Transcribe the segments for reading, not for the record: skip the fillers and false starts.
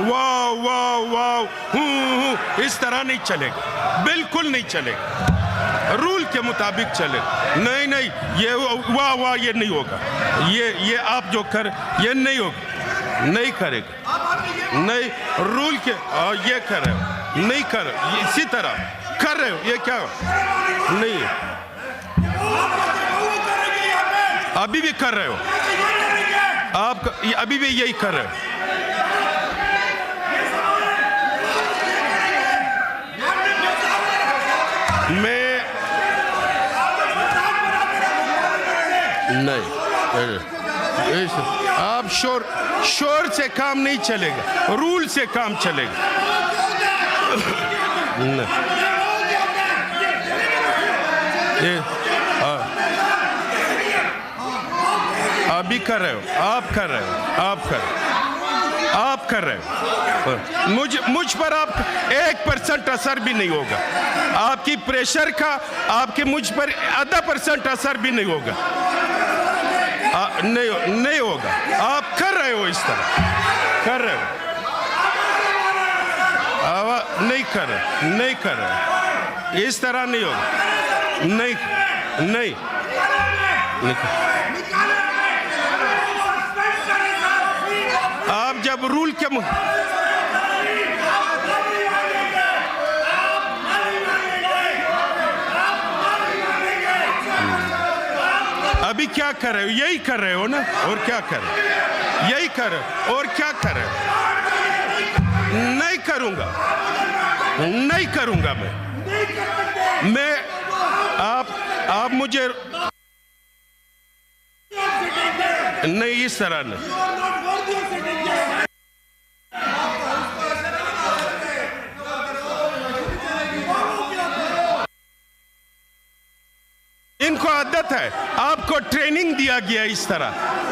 वाह वाह वाह, इस तरह नहीं चलेगा, बिल्कुल नहीं चलेगा, रूल के मुताबिक चलेगा। नहीं नहीं, ये वाह वाह ये नहीं होगा, ये आप जो कर ये नहीं होगा, नहीं करेगा, नहीं रूल के ये कर रहे हो, नहीं कर इसी तरह कर रहे हो, ये क्या नहीं है, अभी भी कर रहे हो आप, अभी भी यही कर रहे हो। मैं नहीं, आप शोर से काम नहीं चलेगा, रूल से काम चलेगा। अभी कर रहे हो, आप कर रहे हो, आप कर रहे हो, मुझ पर आप 1% असर भी नहीं होगा, आपकी प्रेशर का आपके मुझ पर 0.5% असर भी नहीं होगा, नहीं होगा। आप कर रहे हो, इस तरह कर रहे हो, नहीं कर रहे, इस तरह नहीं होगा, नहीं। आप जब रूल के अभी क्या कर रहे हो, यही कर रहे हो ना, और क्या कर रहे हो, यही कर रहे हो, और क्या कर रहे हो। नहीं करूंगा मैं आप मुझे नहीं, इस तरह नहीं। इनको आदत है, आपको ट्रेनिंग दिया गया इस तरह,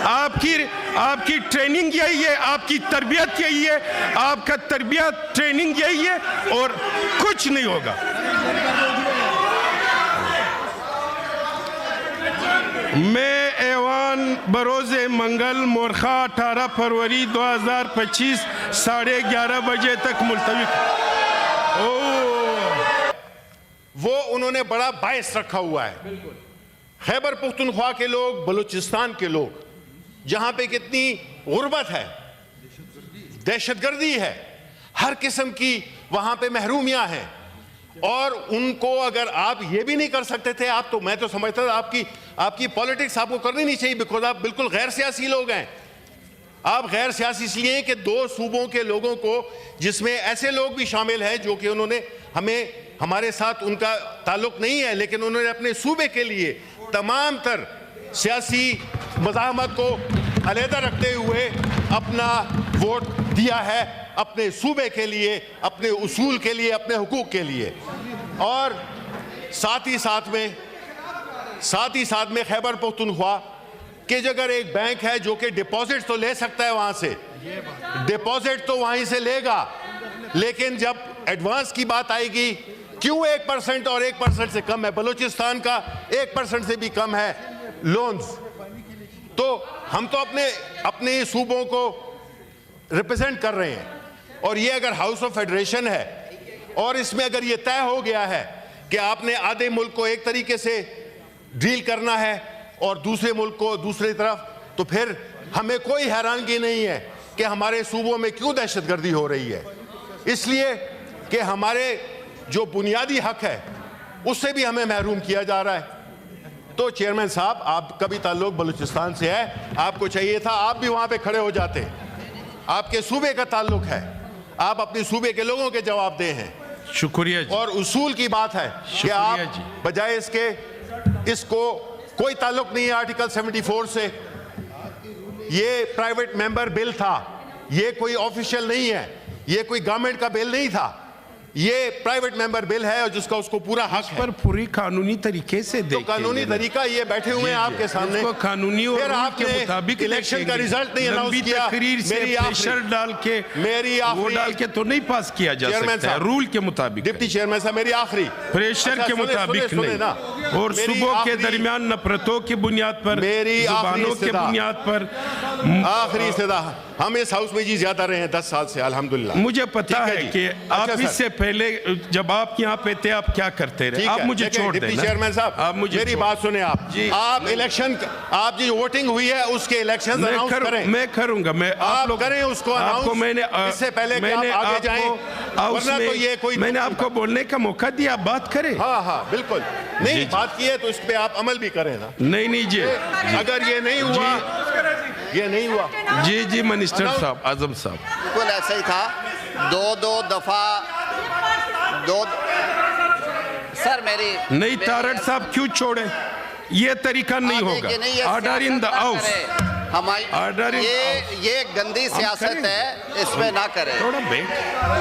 आपकी ट्रेनिंग यही है, आपकी तरबियत यही है, आपका तरबियत ट्रेनिंग यही है, और कुछ नहीं होगा। मैं ऐवान बरोज़े मंगल मोरखा 18 फरवरी 2025 11:30 बजे तक मुलतवी। वो उन्होंने बड़ा बायस रखा हुआ है। खैबर पुख्तनख्वा के लोग, बलूचिस्तान के लोग, जहां पे कितनी गुर्बत है, दहशतगर्दी है, हर किस्म की वहां पे महरूमियां हैं, और उनको अगर आप ये भी नहीं कर सकते थे, आप तो, मैं तो समझता था आपकी पॉलिटिक्स आपको करनी नहीं चाहिए, बिकॉज आप बिल्कुल गैर सियासी लोग हैं। आप गैर सियासी इसलिए हैं कि 2 सूबों के लोगों को, जिसमें ऐसे लोग भी शामिल हैं जो कि उन्होंने हमारे साथ उनका ताल्लुक नहीं है, लेकिन उन्होंने अपने सूबे के लिए तमाम तर सियासी मज़ाहमत को अलहदा रखते हुए अपना वोट दिया है, अपने सूबे के लिए, अपने उसूल के लिए, अपने हुकूक के लिए। और साथ ही साथ में खैबर पख्तूनख्वा कि अगर एक बैंक है जो कि डिपॉजिट तो ले सकता है, वहां से डिपॉजिट तो वहीं से लेगा, लेकिन जब एडवांस की बात आएगी, क्यों 1% और 1% से कम है, बलूचिस्तान का 1% से भी कम है लोन्स, तो हम तो अपने सूबों को रिप्रेजेंट कर रहे हैं। और ये अगर हाउस ऑफ फेडरेशन है, और इसमें अगर ये तय हो गया है कि आपने आधे मुल्क को एक तरीके से डील करना है और दूसरे मुल्क को दूसरी तरफ, तो फिर हमें कोई हैरानगी नहीं है कि हमारे सूबों में क्यों दहशतगर्दी हो रही है, इसलिए कि हमारे जो बुनियादी हक है उससे भी हमें महरूम किया जा रहा है। तो चेयरमैन साहब, आपका भी ताल्लुक बलूचिस्तान से है, आपको चाहिए था आप भी वहां पे खड़े हो जाते, आपके सूबे का ताल्लुक है, आप अपने सूबे के लोगों के जवाबदेह हैं। शुक्रिया जी। और उसूल की बात है कि आप बजाय इसको कोई ताल्लुक नहीं है आर्टिकल 74 से, ये प्राइवेट मेंबर बिल था, ये कोई ऑफिशियल नहीं है, ये कोई गवर्नमेंट का बिल नहीं था, ये प्राइवेट मेंबर बिल है और जिसका उसको पूरा हक है। पर पूरी कानूनी तरीके से तो कानूनी तरीका ये बैठे हुए हैं आपके सामने, कानूनी और रूल के मुताबिक इलेक्शन का रिजल्ट नहीं अनाउंस किया, तकरीर से प्रेशर डाल के वो डाल के तो नहीं पास किया जा सकता है रूल के मुताबिक। डिप्टी चेयरमैन साहब, मेरी आखिरी प्रेशर के मुताबिक नहीं। और मेरी सुबह के आखिरी- दरमियान नफरतों की बुनियाद पर, मेरी आखिरी जुबानों के इस्तदा। बुनियाद पर। आखिरी इस्तदा, हम इस हाउस में जी ज्यादा रहे हैं 10 साल से अल्हम्दुलिल्लाह। मुझे पता ठीक है जी। कि आप अच्छा सर। इससे पहले जब आप यहाँ पे थे आप क्या करते रहे। ठीक आप है, मुझे देखिए, छोड़ डिप्टी देना। चेयरमैन साहब, आप मुझे मेरी छोड़- बात सुने आप। जी। आप इलेक्शन, आप जो वोटिंग हुई है उसके इलेक्शन अनाउंस करें। मैं करूंगा। मैं आप करें उसको आपको अनाउंस। मैंने इससे पहले कि मैंने आप आगे आपको जाएं, हाउस वरना में तो ये कोई मैंने आपको बोलने का मौका दिया, आप बात करें। हाँ हाँ बिल्कुल नहीं, जी। बात की है तो इस पे आप अमल भी करें ना। नहीं जी अगर ये नहीं हुआ, ये नहीं हुआ, जी मिनिस्टर साहब, आजम साहब, बिल्कुल ऐसा ही था। दो दफा सर मेरी नहीं तारड़ साहब क्यों छोड़े, ये तरीका नहीं होगा। ऑर्डर इन द हाउस, हमारी Order in ये गंदी सियासत करेंगे। है, इसमें ना करें थोड़ा बैठ।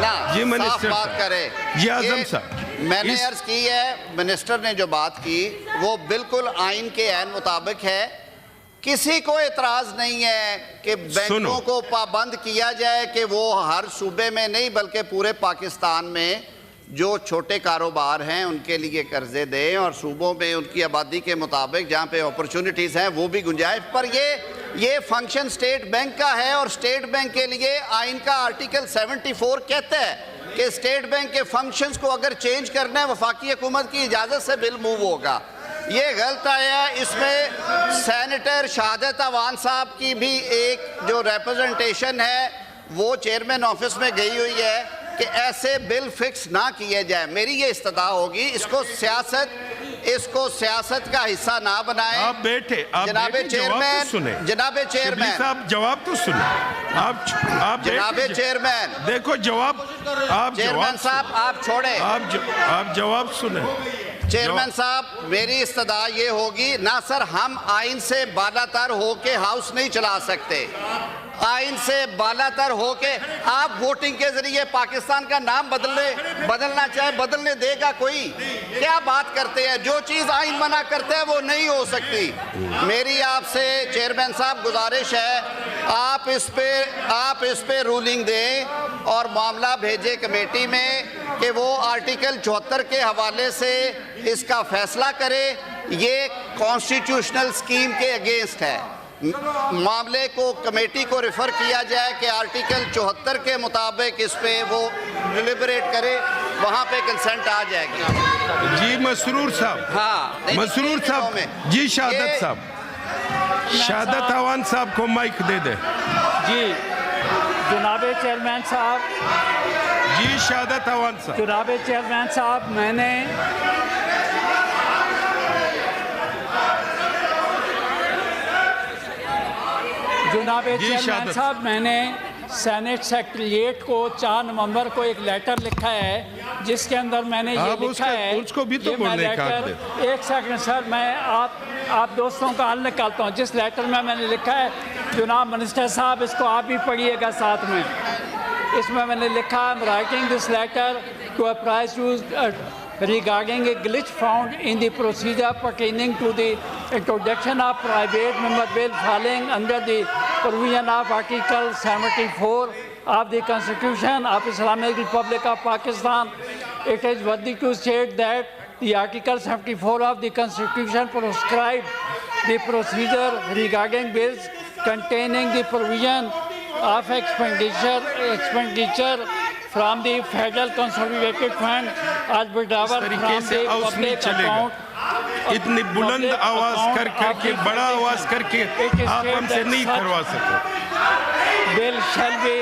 ना, जी, साफ मिनिस्टर बात साहब। करें। जी, आजम ये साहब, मैंने इस- अर्ज की है, मिनिस्टर ने जो बात की वो बिल्कुल आइन के ऐन मुताबिक है। किसी को एतराज नहीं है कि बैंकों को पाबंद किया जाए कि वो हर सूबे में नहीं बल्कि पूरे पाकिस्तान में जो छोटे कारोबार हैं उनके लिए कर्जे दें और सूबों में उनकी आबादी के मुताबिक जहाँ पे अपॉर्चुनिटीज़ हैं वो भी गुंजाइश। पर ये फंक्शन स्टेट बैंक का है और स्टेट बैंक के लिए आइन का आर्टिकल 74 कहता है कि स्टेट बैंक के फंक्शंस को अगर चेंज करना है वफाकी हुकूमत की इजाज़त से बिल मूव होगा। ये गलत आया। इसमें सेनेटर शहादत अवान साहब की भी एक जो रिप्रेजेंटेशन है वो चेयरमैन ऑफिस में गई हुई है कि ऐसे बिल फिक्स ना किए जाए। मेरी ये इस्तदा होगी, इसको सियासत का हिस्सा ना बनाएं। आप बैठे, आप जनाबे बैठे, जवाब चेयरमैन, तो सुने। जनाबे शिबली चेयरमैन साहब जवाब तो सुने। आप जनाबे बैठे, चेयरमैन, देखो जवाब, आप चेयरमैन जवाब साहब आप छोड़े। आप जवाब सुने। चेयरमैन साहब मेरी इस्तदा ये होगी ना सर, हम आइन से बालातर होके हाउस नहीं चला सकते। आइन से बालातर होके आप वोटिंग के जरिए पाकिस्तान का नाम बदलना चाहे बदलने देगा कोई? क्या बात करते हैं? जो चीज़ आइन मना करते हैं वो नहीं हो सकती। मेरी आपसे चेयरमैन साहब गुजारिश है, आप इस पे रूलिंग दें और मामला भेजे कमेटी में कि वो आर्टिकल 74 के हवाले से इसका फैसला करे। ये कॉन्स्टिट्यूशनल स्कीम के अगेंस्ट है। मामले को कमेटी को रेफर किया जाए कि आर्टिकल 74 के मुताबिक इस पे वो डिलिबरेट करे, वहाँ पे कंसेंट आ जाएगी। जी मसरूर साहब, हाँ मसरूर साहब, जी शहादत साहब, शहादत अवान साहब को माइक दे दे। जी जनाबे चेयरमैन साहब, जी शहादत अवान साहब, जनाबे चेयरमैन साहब, मैंने जनाबे जी, चेयरमैन शहादत। साहब मैंने सेनेट सेक्रेटरीट को 4 नवंबर को एक लेटर लिखा है जिसके अंदर मैंने ये आप लिखा है, उसको भी तो ये मैं बोलने का हक लेटर, एक सेकंड सर, मैं आप दोस्तों का हल निकालता हूँ। जिस लेटर में मैंने लिखा है जनाब मिनिस्टर साहब, इसको आप भी पढ़िएगा साथ में। इसमें मैंने लिखा, writing this letter to apprise you regarding a glitch found in the procedure pertaining to the introduction of private member bill falling under the provision of Article 74 of the Constitution of Islamic Republic of Pakistan. It is worthy to state that the Article 74 of the Constitution prescribes the procedure regarding bills containing the provision of expenditure from the Federal Consolidated Fund as withdrawn तरीके from से the house नहीं public चलेगा। account. इतनी बुलंद आवाज करके बड़ा आवाज करके आप हमसे नहीं करवा सकते। Bill shall be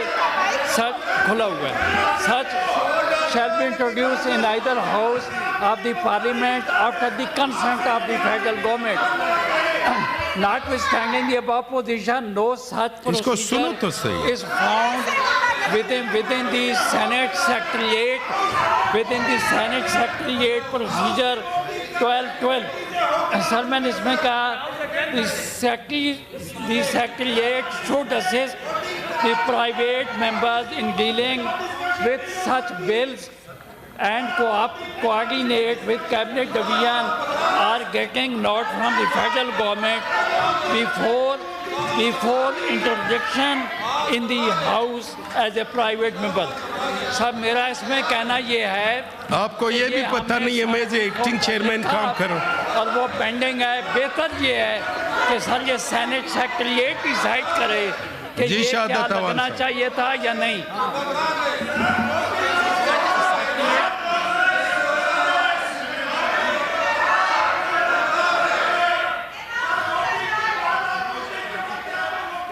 such खुला हुआ है, such shall be introduced in either house of the parliament after the consent of the federal government. Notwithstanding the above position, no such इसको सुनो तो procedure सही। is found within the Senate Secretariat, procedure 1212. Sir मैंने इसमें कहा the Secretariat should assist the private members in dealing with such bills and coordinate with cabinet division are getting note from the federal government before introduction in the house as a private member. सब मेरा इसमें कहना ये है, आपको ये भी पता नहीं है मैं जो एक्टिंग चेयरमैन काम करूं। और वो पेंडिंग है। बेहतर ये है कि सर ये सेनेट सेक्रेटरीट डिसाइड करे कि जी ये क्या शहादत अवान लगना साहब। चाहिए था या नहीं।